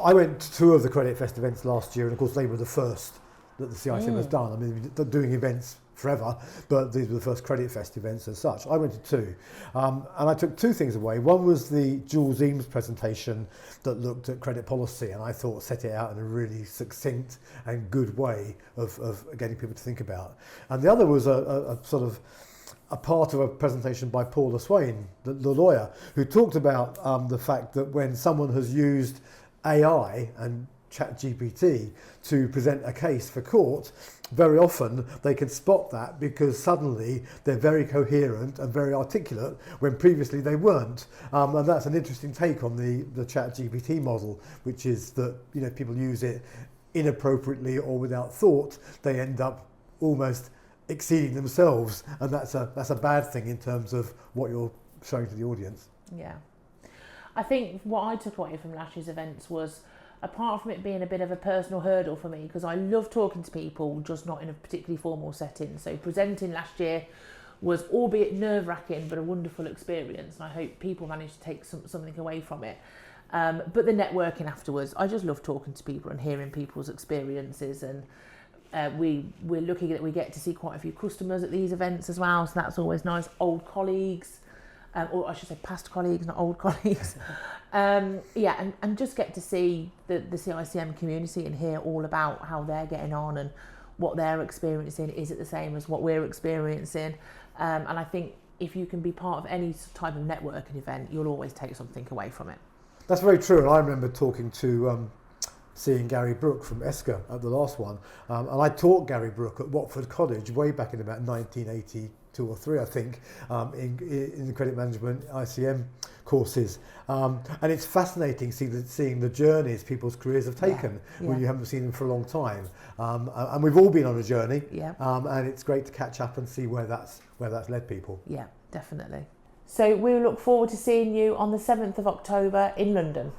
I went to 2 of the Credit Fest events last year, and of course they were the first that the CICM has done. I mean, they're doing events forever, but these were the first Credit Fest events as such. I went to 2, and I took 2 things away. One was the Jules Eames presentation that looked at credit policy, and I thought set it out in a really succinct and good way of getting people to think about. And the other was a sort of a part of a presentation by Paula Swain, the lawyer, who talked about the fact that when someone has used AI and ChatGPT to present a case for court, very often they can spot that because suddenly they're very coherent and very articulate when previously they weren't. And that's an interesting take on the ChatGPT model, which is that, you know, people use it inappropriately or without thought, they end up almost exceeding themselves, and that's a bad thing in terms of what you're showing to the audience. Yeah, I think what I took away from last year's events was, apart from it being a bit of a personal hurdle for me, because I love talking to people, just not in a particularly formal setting. So presenting last year was, albeit nerve-wracking, but a wonderful experience, and I hope people managed to take something away from it. But the networking afterwards, I just love talking to people and hearing people's experiences, and we're lucky that we get to see quite a few customers at these events as well, so that's always nice. Old colleagues, or I should say past colleagues, not old colleagues. And just get to see the CICM community and hear all about how they're getting on and what they're experiencing. Is it the same as what we're experiencing? And I think if you can be part of any type of networking event, you'll always take something away from it. That's very true, and I remember talking to seeing Gary Brooke from ESCA at the last one, and I taught Gary Brooke at Watford College way back in about 1982 or 3, I think, in the credit management ICM courses, and it's fascinating seeing the journeys people's careers have taken when you haven't seen them for a long time, and we've all been on a journey, and it's great to catch up and see where that's led people. Yeah, definitely. So we look forward to seeing you on the 7th of October in London.